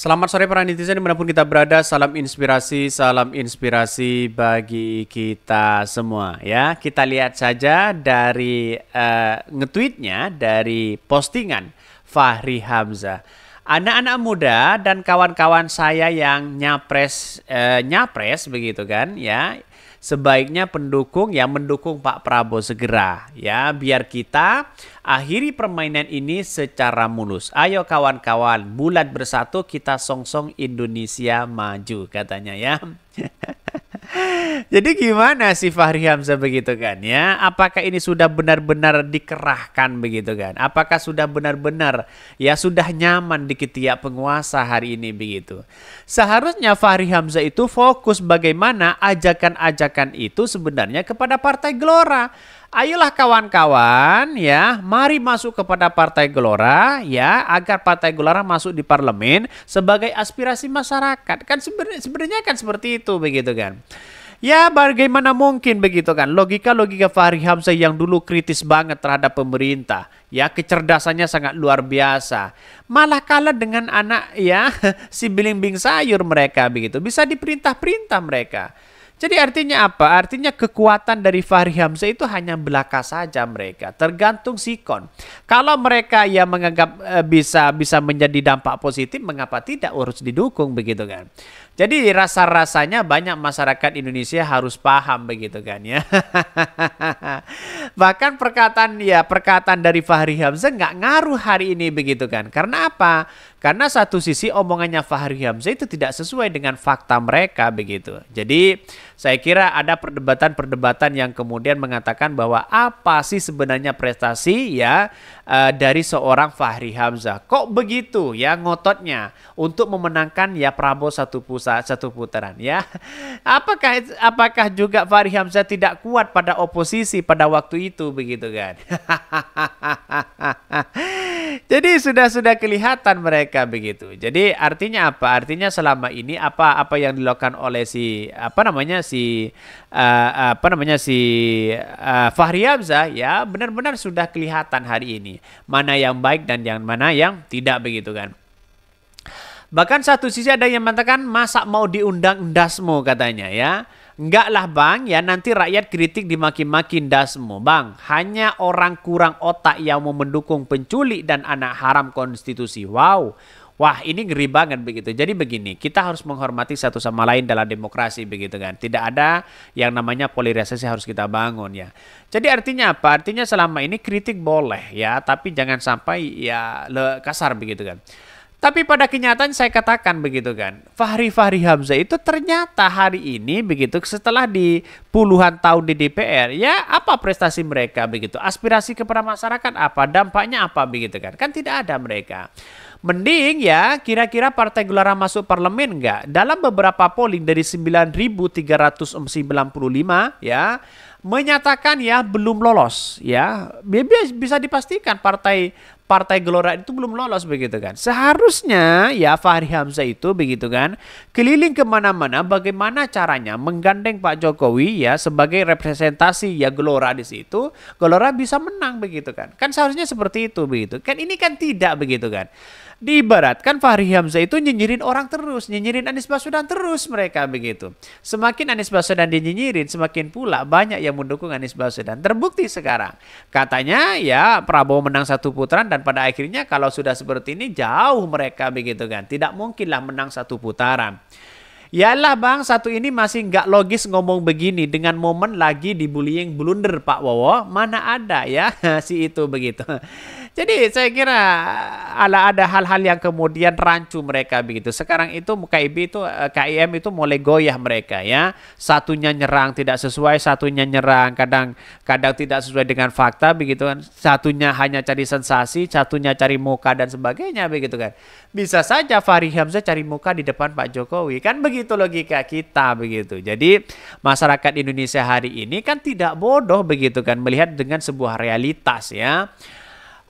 Selamat sore para netizen dimanapun kita berada, salam inspirasi bagi kita semua ya. Kita lihat saja dari nge-tweetnya, dari postingan Fahri Hamzah. Anak-anak muda dan kawan-kawan saya yang nyapres begitu kan ya. Sebaiknya pendukung yang mendukung Pak Prabowo segera ya, biar kita akhiri permainan ini secara mulus. Ayo kawan-kawan, bulat bersatu kita songsong Indonesia maju katanya ya. Jadi gimana sih Fahri Hamzah begitu kan ya? Apakah ini sudah benar-benar dikerahkan begitu kan? Apakah sudah benar-benar ya sudah nyaman di ketiak penguasa hari ini begitu? Seharusnya Fahri Hamzah itu fokus bagaimana ajakan-ajakan itu sebenarnya kepada Partai Gelora. Ayolah kawan-kawan ya, mari masuk kepada Partai Gelora ya, agar Partai Gelora masuk di parlemen sebagai aspirasi masyarakat. Kan sebenarnya kan seperti itu begitu kan. Ya bagaimana mungkin begitu kan, logika-logika Fahri Hamzah yang dulu kritis banget terhadap pemerintah. Ya kecerdasannya sangat luar biasa. Malah kalah dengan anak ya si bilimbing sayur mereka begitu. Bisa diperintah-perintah mereka. Jadi artinya apa? Artinya kekuatan dari Fahri Hamzah itu hanya belaka saja mereka. Tergantung sikon. Kalau mereka yang menganggap bisa menjadi dampak positif, mengapa tidak harus didukung begitu kan? Jadi rasa-rasanya banyak masyarakat Indonesia harus paham begitu kan ya. Bahkan perkataan dari Fahri Hamzah nggak ngaruh hari ini begitu kan. Karena apa? Karena satu sisi omongannya Fahri Hamzah itu tidak sesuai dengan fakta mereka begitu. Jadi saya kira ada perdebatan-perdebatan yang kemudian mengatakan bahwa apa sih sebenarnya prestasi ya dari seorang Fahri Hamzah. Kok begitu ya ngototnya untuk memenangkan ya Prabowo satu putaran ya. Apakah juga Fahri Hamzah tidak kuat pada oposisi pada waktu itu begitu kan? Jadi sudah kelihatan mereka begitu. Jadi artinya apa? Artinya selama ini apa yang dilakukan oleh Fahri Hamzah ya benar-benar sudah kelihatan hari ini. Mana yang baik dan yang mana yang tidak begitu kan. Bahkan satu sisi ada yang mengatakan masa mau diundang ndasmu katanya ya. Enggak lah bang ya, nanti rakyat kritik dimaki-maki ndasmu bang. Hanya orang kurang otak yang mau mendukung penculik dan anak haram konstitusi. Wow. Wah ini ngeri banget begitu. Jadi begini, kita harus menghormati satu sama lain dalam demokrasi begitu kan. Tidak ada yang namanya polarisasi harus kita bangun ya. Jadi artinya apa? Artinya selama ini kritik boleh ya, tapi jangan sampai ya kasar begitu kan. Tapi pada kenyataan saya katakan begitu kan, Fahri Hamzah itu ternyata hari ini begitu setelah di puluhan tahun di DPR, ya apa prestasi mereka begitu, aspirasi kepada masyarakat apa, dampaknya apa begitu kan, kan tidak ada mereka. Mending ya kira-kira Partai Gelora masuk parlemen enggak? Dalam beberapa polling dari 9.395 ya menyatakan ya belum lolos ya. Bisa dipastikan Partai Gelora itu belum lolos begitu kan. Seharusnya ya Fahri Hamzah itu begitu kan keliling kemana-mana bagaimana caranya menggandeng Pak Jokowi ya sebagai representasi ya Gelora di situ. Gelora bisa menang begitu kan. Kan seharusnya seperti itu begitu. Kan ini kan tidak begitu kan. Diibaratkan Fahri Hamzah itu nyinyirin orang terus, nyinyirin Anies Baswedan terus mereka begitu. Semakin Anies Baswedan dinyinyirin, semakin pula banyak yang mendukung Anies Baswedan. Terbukti sekarang. Katanya ya Prabowo menang satu putaran dan pada akhirnya kalau sudah seperti ini jauh mereka begitu kan. Tidak mungkinlah menang satu putaran. Yalah bang, satu ini masih nggak logis ngomong begini dengan momen lagi dibullying blunder Pak Wowo. Mana ada ya si itu begitu. Jadi saya kira ada hal-hal yang kemudian rancu mereka begitu. Sekarang itu KIM itu mulai goyah mereka ya. Satunya nyerang tidak sesuai, satunya nyerang kadang tidak sesuai dengan fakta begitu kan. Satunya hanya cari sensasi, satunya cari muka dan sebagainya begitu kan. Bisa saja Fahri Hamzah cari muka di depan Pak Jokowi. Kan begitu logika kita begitu. Jadi masyarakat Indonesia hari ini kan tidak bodoh begitu kan melihat dengan sebuah realitas ya.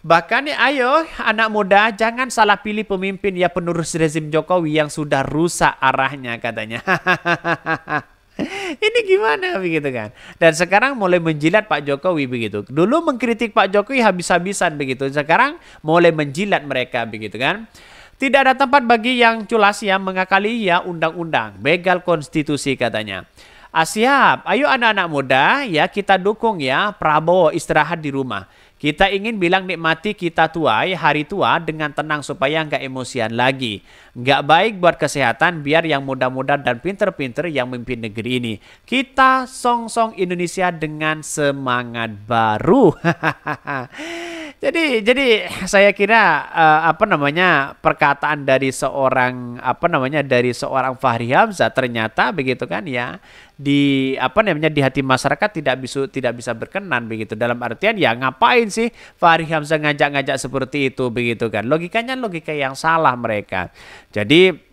Bahkan ya ayo anak muda jangan salah pilih pemimpin ya penerus rezim Jokowi yang sudah rusak arahnya katanya. Ini gimana begitu kan. Dan sekarang mulai menjilat Pak Jokowi begitu. Dulu mengkritik Pak Jokowi habis-habisan begitu. Sekarang mulai menjilat mereka begitu kan. Tidak ada tempat bagi yang culas yang mengakali ya undang-undang, begal konstitusi katanya. Siap, ayo anak-anak muda ya kita dukung ya Prabowo istirahat di rumah. Kita ingin bilang nikmati kita tuai hari tua dengan tenang supaya nggak emosian lagi. Nggak baik buat kesehatan biar yang muda-muda dan pinter-pinter yang memimpin negeri ini. Kita song-song Indonesia dengan semangat baru. Jadi saya kira perkataan dari seorang dari seorang Fahri Hamzah ternyata begitu kan ya di di hati masyarakat tidak bisa berkenan begitu, dalam artian ya ngapain sih Fahri Hamzah ngajak-ngajak seperti itu begitu kan, logikanya logika yang salah mereka. Jadi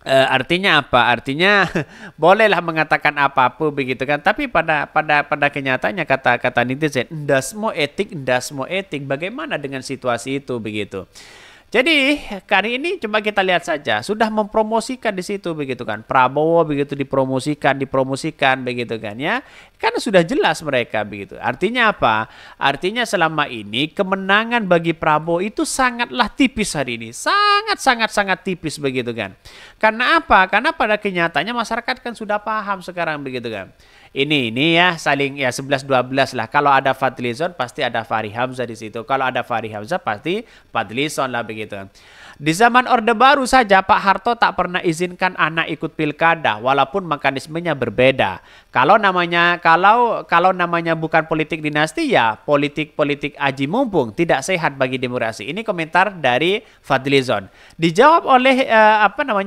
artinya apa? Artinya bolehlah mengatakan apapun begitu kan, tapi pada kenyataannya kata netizen, ndas mau etik, bagaimana dengan situasi itu begitu. Jadi kali ini coba kita lihat saja, sudah mempromosikan di situ begitu kan, Prabowo begitu dipromosikan begitu kan ya, karena sudah jelas mereka begitu. Artinya apa? Artinya selama ini kemenangan bagi Prabowo itu sangatlah tipis hari ini, sangat tipis begitu kan. Karena apa? Karena pada kenyataannya masyarakat kan sudah paham sekarang begitu kan. Ini ya saling ya 11-12 lah. Kalau ada Fadlizon pasti ada Fahri Hamzah di situ. Kalau ada Fahri Hamzah pasti Fadlizon lah begitu. Di zaman Orde Baru saja Pak Harto tak pernah izinkan anak ikut pilkada walaupun mekanismenya berbeda. Kalau namanya bukan politik dinasti ya politik aji mumpung, tidak sehat bagi demokrasi. Ini komentar dari Fadlizon. Dijawab oleh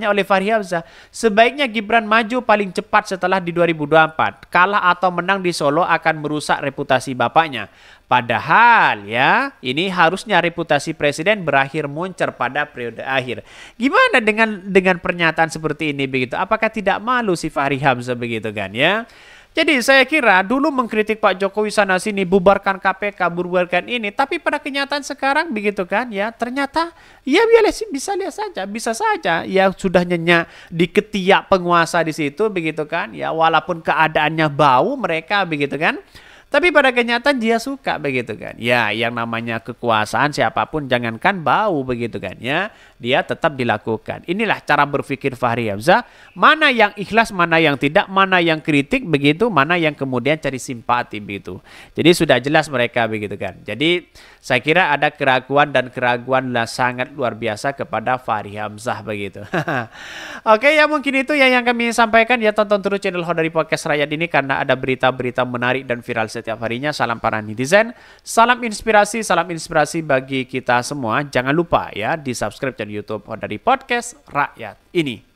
oleh Fahri Hamzah, sebaiknya Gibran maju paling cepat setelah di 2024. Kalah atau menang di Solo akan merusak reputasi bapaknya. Padahal ya ini harusnya reputasi presiden berakhir moncer pada periode akhir. Gimana dengan pernyataan seperti ini begitu? Apakah tidak malu si Fahri Hamzah begitu kan ya? Jadi saya kira dulu mengkritik Pak Jokowi sana sini, bubarkan KPK, bubarkan ini, tapi pada kenyataan sekarang begitu kan ya, ternyata ya bisa saja ya sudah nyenyak di ketiak penguasa di situ begitu kan ya, walaupun keadaannya bau mereka begitu kan. Tapi pada kenyataan dia suka begitu kan. Ya, yang namanya kekuasaan siapapun jangankan bau begitu kan ya. Dia tetap dilakukan. Inilah cara berpikir Fahri Hamzah. Mana yang ikhlas, mana yang tidak, mana yang kritik begitu, mana yang kemudian cari simpati begitu. Jadi sudah jelas mereka begitu kan. Jadi saya kira ada keraguan lah sangat luar biasa kepada Fahri Hamzah begitu. Oke, ya mungkin itu ya yang kami sampaikan ya, tonton terus channel Hodari Podcast Rakyat ini karena ada berita-berita menarik dan viral setiap harinya. Salam para netizen, salam inspirasi bagi kita semua. Jangan lupa ya di subscribe channel YouTube Hodari Podcast Rakyat ini.